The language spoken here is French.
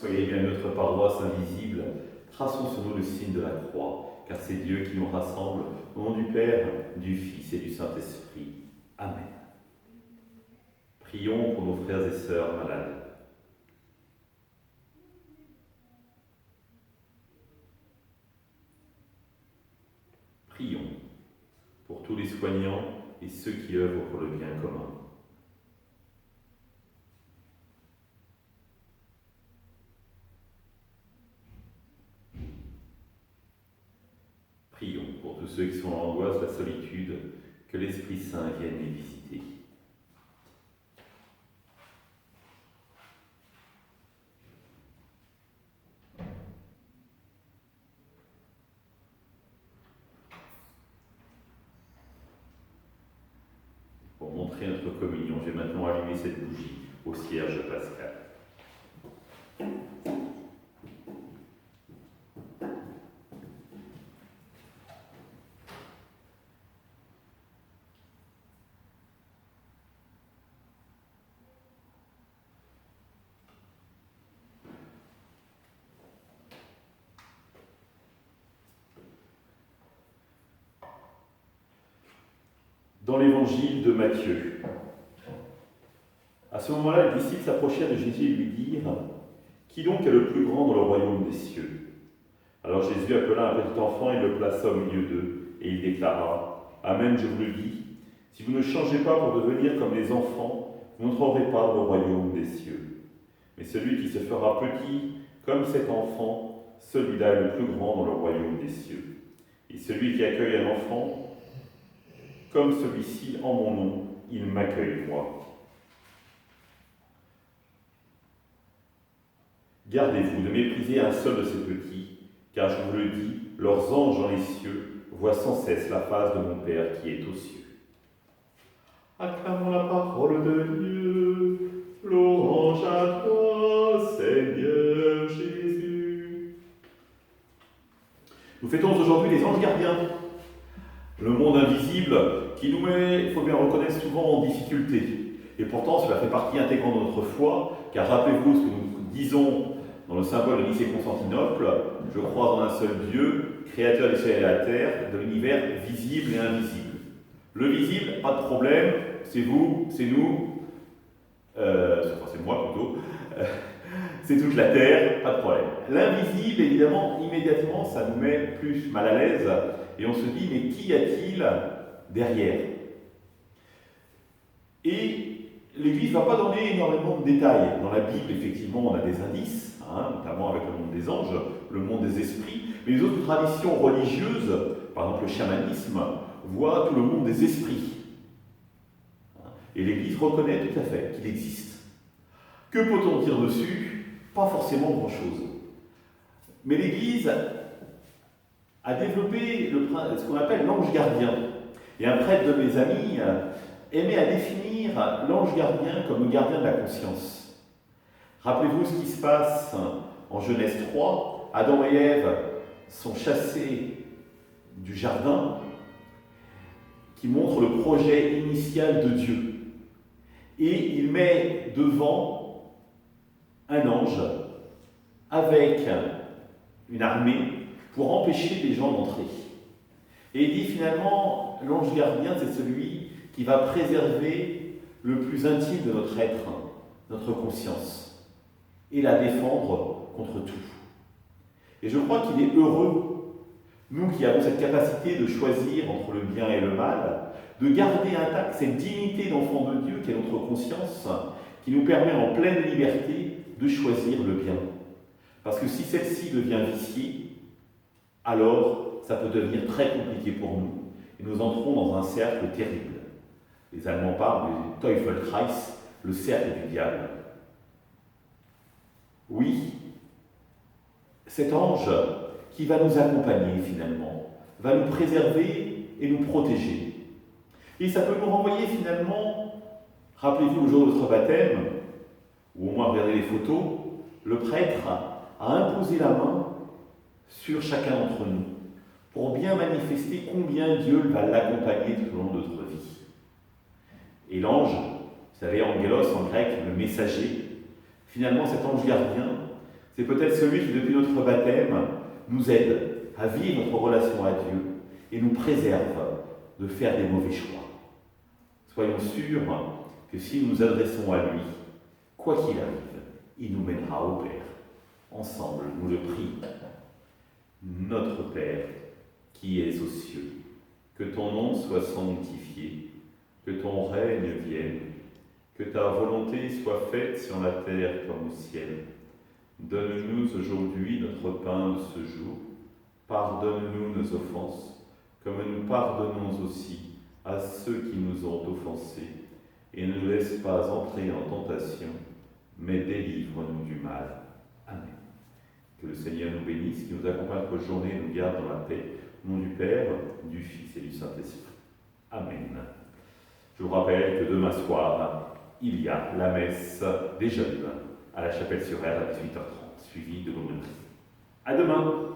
Soyez bien notre paroisse invisible, traçons sur nous le signe de la croix, car c'est Dieu qui nous rassemble, au nom du Père, du Fils et du Saint-Esprit. Amen. Prions pour nos frères et sœurs malades. Prions pour tous les soignants et ceux qui œuvrent pour le bien commun. Prions pour tous ceux qui sont en angoisse, la solitude, que l'Esprit Saint vienne les visiter. Pour montrer notre communion, je vais maintenant allumer cette bougie au cierge pascal. Dans l'évangile de Matthieu. À ce moment-là, les disciples s'approchèrent de Jésus et lui dirent « Qui donc est le plus grand dans le royaume des cieux ?» Alors Jésus appela un petit enfant et le plaça au milieu d'eux, et il déclara « Amen, je vous le dis, si vous ne changez pas pour devenir comme les enfants, vous n'entrerez pas dans le royaume des cieux. Mais celui qui se fera petit comme cet enfant, celui-là est le plus grand dans le royaume des cieux. Et celui qui accueille un enfant, comme celui-ci, en mon nom, il m'accueille, moi. Gardez-vous de mépriser un seul de ces petits, car je vous le dis, leurs anges dans les cieux voient sans cesse la face de mon Père qui est aux cieux. Acclamons la parole de Dieu, louange à toi, Seigneur Jésus. Nous fêtons aujourd'hui les anges gardiens. Le monde invisible qui nous met, il faut bien reconnaître, souvent en difficulté. Et pourtant, cela fait partie intégrante de notre foi, car rappelez-vous ce que nous disons dans le symbole de Nicée-Constantinople, je crois en un seul Dieu, créateur du ciel et de la terre, de l'univers visible et invisible. Le visible, pas de problème, c'est vous, c'est nous, c'est moi plutôt, c'est toute la terre, pas de problème. L'invisible, évidemment, immédiatement, ça nous met plus mal à l'aise, et on se dit, mais qu'y a-t-il derrière? Et l'Église ne va pas donner énormément de détails. Dans la Bible, effectivement, on a des indices, notamment avec le monde des anges, le monde des esprits, mais les autres traditions religieuses, par exemple le chamanisme, voient tout le monde des esprits. Et l'Église reconnaît tout à fait qu'il existe. Que peut-on dire dessus? Pas forcément grand-chose. Mais l'Église a développé ce qu'on appelle l'ange gardien. Et un prêtre de mes amis aimait à définir l'ange gardien comme le gardien de la conscience. Rappelez-vous ce qui se passe en Genèse 3. Adam et Ève sont chassés du jardin, qui montre le projet initial de Dieu. Et il met devant un ange avec une armée pour empêcher les gens d'entrer. Et il dit finalement, l'ange gardien, c'est celui qui va préserver le plus intime de notre être, notre conscience, et la défendre contre tout. Et je crois qu'il est heureux, nous qui avons cette capacité de choisir entre le bien et le mal, de garder intacte cette dignité d'enfant de Dieu qui est notre conscience, qui nous permet en pleine liberté de choisir le bien. Parce que si celle-ci devient viciée, alors ça peut devenir très compliqué pour nous, et nous entrons dans un cercle terrible. Les Allemands parlent du Teufelskreis, le cercle du diable. Oui, cet ange qui va nous accompagner finalement, va nous préserver et nous protéger. Et ça peut nous renvoyer finalement, rappelez-vous le jour de notre baptême, ou au moins regardez les photos, le prêtre a imposé la main sur chacun d'entre nous, pour bien manifester combien Dieu va l'accompagner tout au long de notre vie. Et l'ange, vous savez, angelos en grec, le messager, finalement cet ange gardien, C'est peut-être celui qui, depuis notre baptême, nous aide à vivre notre relation à Dieu et nous préserve de faire des mauvais choix. Soyons sûrs que si nous nous adressons à lui, quoi qu'il arrive, il nous mènera au Père. Ensemble, nous le prions. Notre Père, qui es aux cieux, que ton nom soit sanctifié, que ton règne vienne, que ta volonté soit faite sur la terre comme au ciel. Donne-nous aujourd'hui notre pain de ce jour. Pardonne-nous nos offenses, comme nous pardonnons aussi à ceux qui nous ont offensés. Et ne nous laisse pas entrer en tentation, mais délivre-nous du mal. Amen. Que le Seigneur nous bénisse, qu'il nous accompagne notre journée et nous garde dans la paix. Au nom du Père, du Fils et du Saint-Esprit. Amen. Je vous rappelle que demain soir, il y a la messe des jeunes à la Chapelle-sur-Ère à 18h30, suivie de l'aumônerie. À demain!